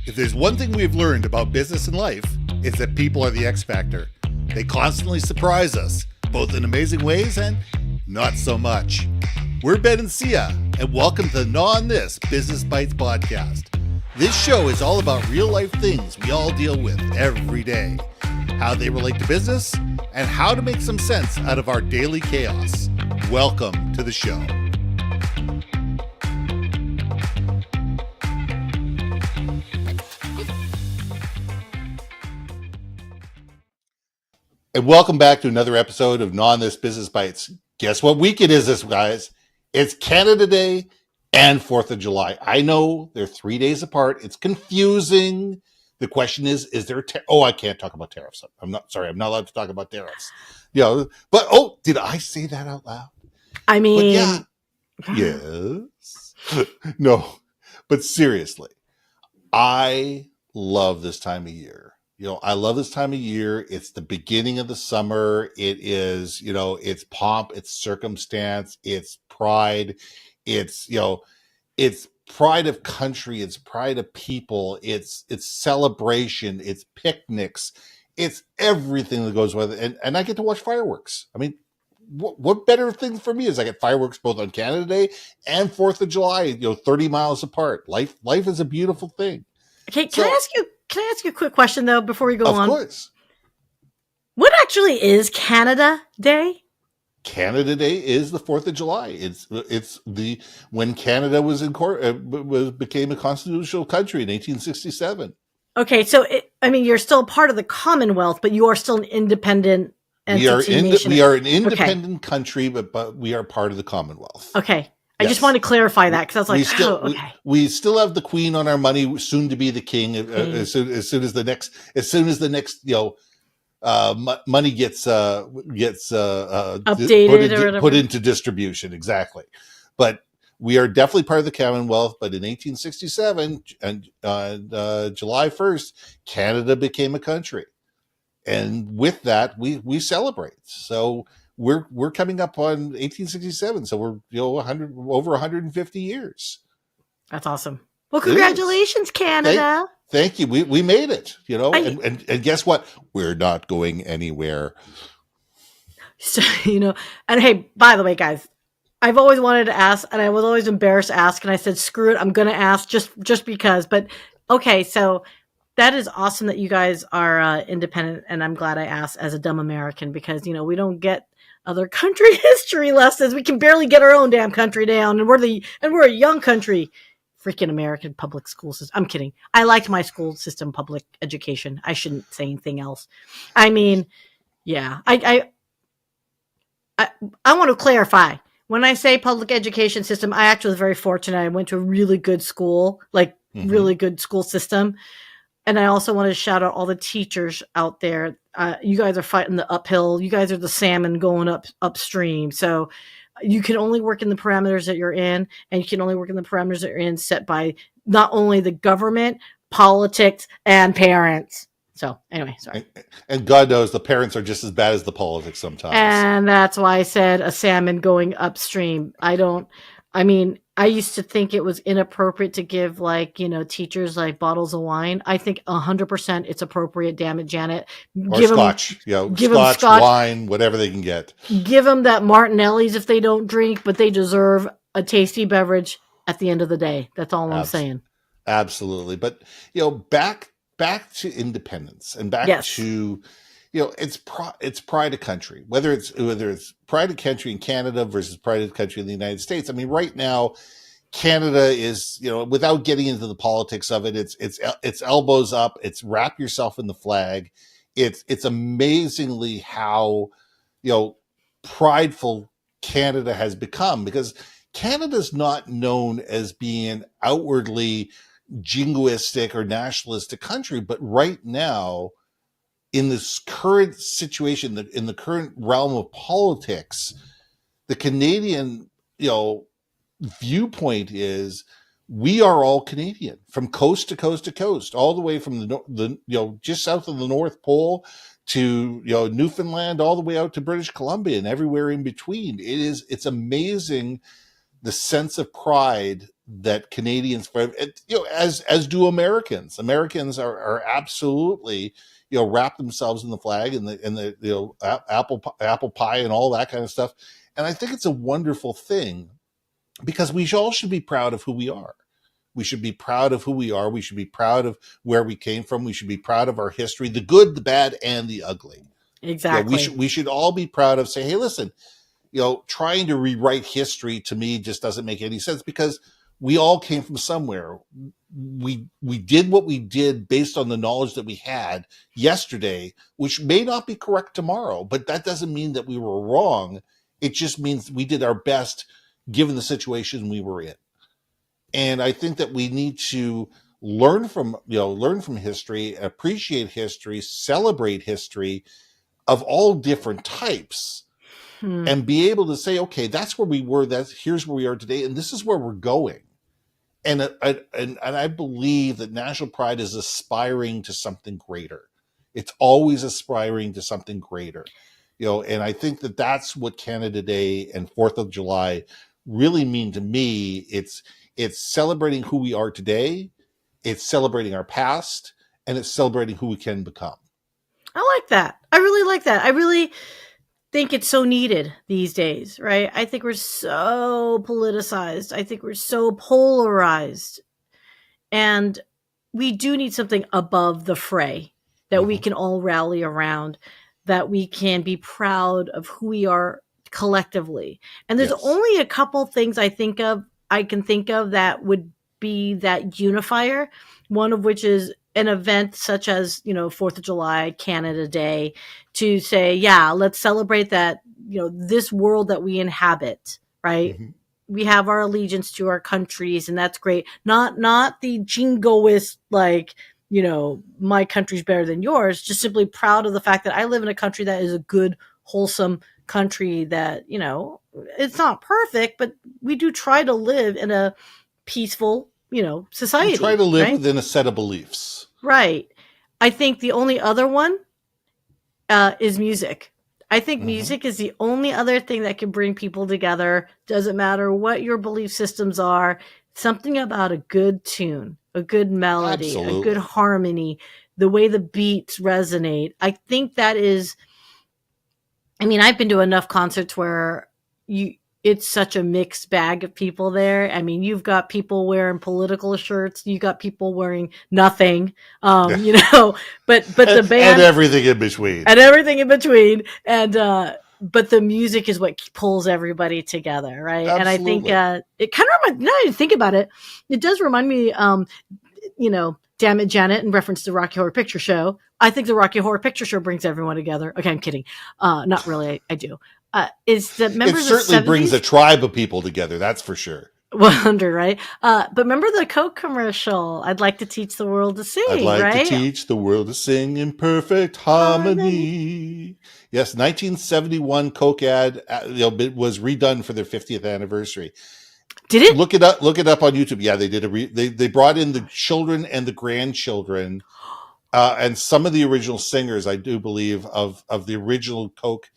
If there's one thing we've learned about business and life, it's that people are the X factor. They constantly surprise us, both in amazing ways and not so much. We're Ben and Syya, and welcome to the Gnaw On This Business Bytes podcast. This show is all about real life things we all deal with every day, how they relate to business, and how to make some sense out of our daily chaos. Welcome to the show. And welcome back to another episode of Gnaw On This Business Bytes. Guess what week it is this, guys? It's Canada Day and 4th of July. I know they're 3 days apart. It's confusing. The question is there I can't talk about tariffs. I'm not allowed to talk about tariffs. Did I say that out loud? I mean, yes. No, but seriously, I love this time of year. I love this time of year. It's the beginning of the summer. It is, it's pomp, it's circumstance, it's pride, it's pride of country, it's pride of people, it's celebration, it's picnics, it's everything that goes with it. And I get to watch fireworks. I mean, what better thing for me is I get fireworks both on Canada Day and 4th of July, 30 miles apart. Life is a beautiful thing. Okay, Can I ask you a quick question though before we go on? Of course. What actually is Canada Day? Canada Day is the 4th of July. It's when Canada became a constitutional country in 1867. Okay, so you're still part of the Commonwealth, but you are still an independent entity. We are an independent country, but we are part of the Commonwealth. Okay. I just wanted to clarify that because I was like, we still have the Queen on our money, soon to be the King. As soon as the next money gets updated put into distribution, exactly. But we are definitely part of the Commonwealth. But in 1867, and July 1st, Canada became a country, and with that, we celebrate. So. We're coming up on 1867, so we're over 150 years. That's awesome. Well, congratulations, Canada! Thank you. We made it. And guess what? We're not going anywhere. So and hey, by the way, guys, I've always wanted to ask, and I was always embarrassed to ask, and I said, screw it, I'm going to ask just because. But okay, so. That is awesome that you guys are independent, and I'm glad I asked as a dumb American because, we don't get other country history lessons. We can barely get our own damn country down, and we're a young country. Freaking American public school system. I'm kidding. I liked my school system, public education. I shouldn't say anything else. I mean, yeah. I want to clarify. When I say public education system, I actually was very fortunate. I went to a really good school, really good school system. And I also want to shout out all the teachers out there. You guys are fighting the uphill. You guys are the salmon going upstream. So you can only work in the parameters that you're in, and you can only work in the parameters that you're in set by not only the government, politics, and parents. So anyway, sorry. And God knows the parents are just as bad as the politics sometimes. And that's why I said a salmon going upstream. I used to think it was inappropriate to give teachers bottles of wine. I think 100% it's appropriate. Damn it, Janet. Or scotch. Give scotch, wine, whatever they can get. Give them that Martinelli's if they don't drink, but they deserve a tasty beverage at the end of the day. That's all I'm saying. Absolutely. But, back to independence and back to... it's pride of country, whether it's pride of country in Canada versus pride of country in the United States. I mean, right now, Canada is, without getting into the politics of it, it's elbows up, it's wrap yourself in the flag. It's amazingly how, prideful Canada has become, because Canada's not known as being outwardly jingoistic or nationalistic country, but right now, in this current situation, in the current realm of politics, the Canadian, viewpoint is we are all Canadian from coast to coast to coast, all the way from the just south of the North Pole to Newfoundland, all the way out to British Columbia and everywhere in between. It's amazing the sense of pride that Canadians, as do Americans. Americans are absolutely, wrap themselves in the flag and the apple pie and all that kind of stuff. And I think it's a wonderful thing because we all should be proud of who we are. We should be proud of who we are. We should be proud of where we came from. We should be proud of our history, the good, the bad, and the ugly. Exactly. We should all be proud of saying, hey, listen, trying to rewrite history to me just doesn't make any sense because we all came from somewhere. We did what we did based on the knowledge that we had yesterday, which may not be correct tomorrow, but that doesn't mean that we were wrong. It just means we did our best given the situation we were in. And I think that we need to learn from history, appreciate history, celebrate history of all different types. And be able to say, okay, that's where we were. Here's where we are today, and this is where we're going. And I believe that national pride is aspiring to something greater. It's always aspiring to something greater, And I think that that's what Canada Day and 4th of July really mean to me. It's celebrating who we are today. It's celebrating our past, and it's celebrating who we can become. I like that. I really like that. I really think it's so needed these days, right? I think we're so politicized. I think we're so polarized. And we do need something above the fray that we can all rally around, that we can be proud of who we are collectively. And there's only a couple things I can think of that would be that unifier, one of which is an event such as, 4th of July, Canada Day, to say, yeah, let's celebrate that, this world that we inhabit, right? Mm-hmm. We have our allegiance to our countries, and that's great. Not the jingoist, my country's better than yours, just simply proud of the fact that I live in a country that is a good, wholesome country that, it's not perfect, but we do try to live in a peaceful, society. We try to live within a set of beliefs. Right. I think the only other one is music. I think music is the only other thing that can bring people together. Doesn't matter what your belief systems are. Something about a good tune, a good melody, a good harmony, the way the beats resonate. I think that is, I've been to enough concerts where it's such a mixed bag of people there. You've got people wearing political shirts. You got people wearing nothing, but the band and everything in between. But the music is what pulls everybody together, right? Absolutely. And I think it kind of reminds. Now that I think about it, it does remind me, Damn It, Janet, in reference to Rocky Horror Picture Show. I think the Rocky Horror Picture Show brings everyone together. Okay, I'm kidding. Not really. I do. Is that members it certainly brings a tribe of people together, that's for sure. Wonder, right? But remember the Coke commercial? I'd like to teach the world to sing. I'd like right? to teach the world to sing in perfect harmony. Yes, 1971 Coke ad. It was redone for their 50th anniversary. Did it? Look it up on YouTube. Yeah, they did they brought in the children and the grandchildren, and some of the original singers, I do believe, of the original Coke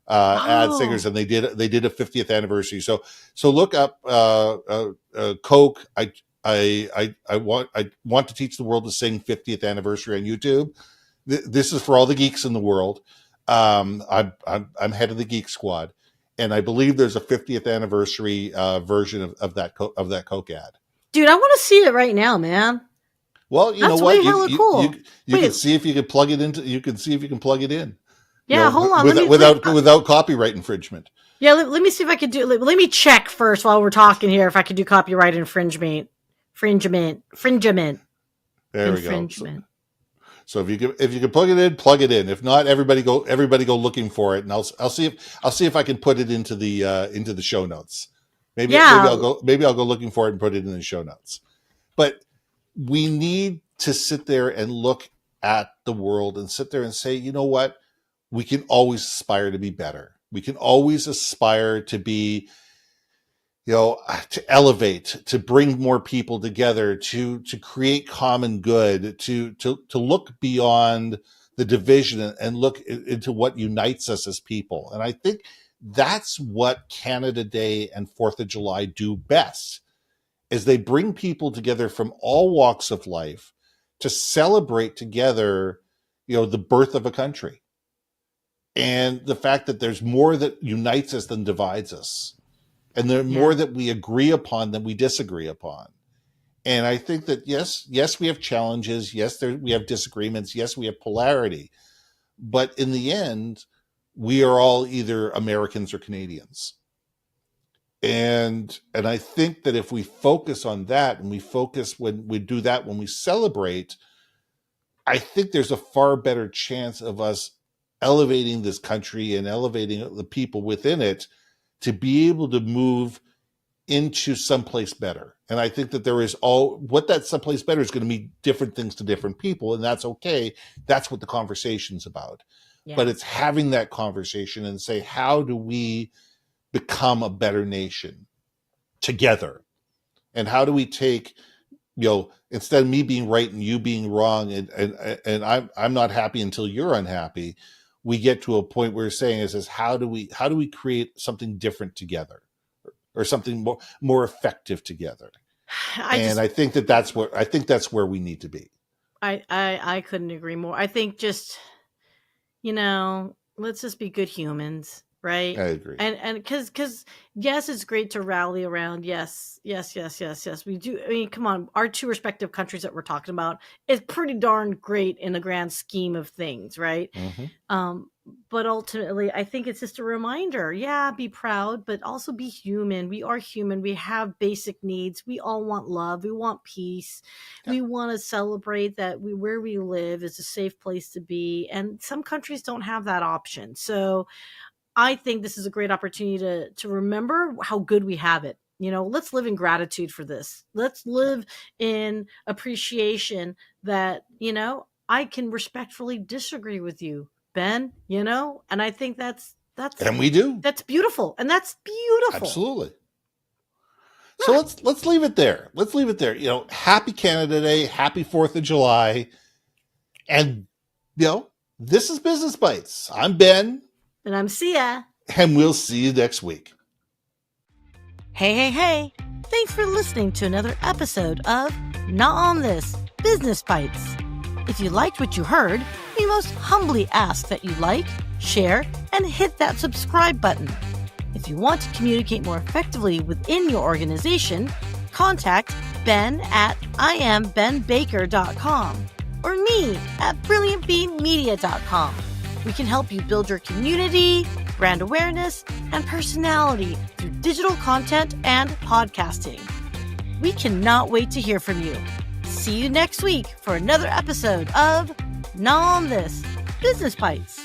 ad singers, and they did a 50th anniversary. So look up Coke. I want to teach the world to sing 50th anniversary on YouTube. This is for all the geeks in the world. I'm head of the Geek Squad, and I believe there's a 50th anniversary version of that Coke ad. Dude, I want to see it right now, man. Well, you know what? Cool. You can see if you can plug it into. You can see if you can plug it in. Yeah, hold on. Without copyright infringement. Yeah, let me see if I could do. Let me check first while we're talking here if I could do copyright infringement. There we go. So if you can plug it in. If not, everybody go looking for it, and I'll see if I can put it into the show notes. Maybe I'll go looking for it and put it in the show notes. But we need to sit there and look at the world and sit there and say, you know what? We can always aspire to be better. We can always aspire to be, to elevate, to bring more people together, to create common good, to look beyond the division and look into what unites us as people. And I think that's what Canada Day and 4th of July do best. is they bring people together from all walks of life to celebrate together, the birth of a country. And the fact that there's more that unites us than divides us. And there's more that we agree upon than we disagree upon. And I think that, yes, we have challenges. Yes, we have disagreements. Yes, we have polarity. But in the end, we are all either Americans or Canadians. And I think that if we focus on that, and when we celebrate, I think there's a far better chance of us elevating this country and elevating the people within it to be able to move into someplace better. And I think that what that someplace better is going to mean different things to different people, and that's okay. That's what the conversation's about. Yeah. But it's having that conversation and say, how do we become a better nation together? And how do we take, instead of me being right and you being wrong, and I'm not happy until you're unhappy, we get to a point where we're saying is how do we create something different together, or something more effective together? I think that's where we need to be. I couldn't agree more. I think just, let's just be good humans. Right. I agree. And because yes, it's great to rally around. Yes. We do. I mean, come on, our two respective countries that we're talking about is pretty darn great in the grand scheme of things. Right. Mm-hmm. But ultimately, I think it's just a reminder. Yeah, be proud, but also be human. We are human. We have basic needs. We all want love. We want peace. Yeah. We want to celebrate that where we live is a safe place to be. And some countries don't have that option. So I think this is a great opportunity to remember how good we have it. Let's live in gratitude for this. Let's live in appreciation that, I can respectfully disagree with you, Ben, and I think that's and we do. That's beautiful. And that's beautiful. Absolutely. So let's leave it there. Happy Canada Day, happy 4th of July. And this is Business Bytes. I'm Ben. And I'm Syya. And we'll see you next week. Hey. Thanks for listening to another episode of Gnaw On This, Business Bytes. If you liked what you heard, we most humbly ask that you like, share, and hit that subscribe button. If you want to communicate more effectively within your organization, contact Ben at iambenbaker.com or me at brilliantbeemedia.com. We can help you build your community, brand awareness, and personality through digital content and podcasting. We cannot wait to hear from you. See you next week for another episode of Gnaw On This, Business Bytes.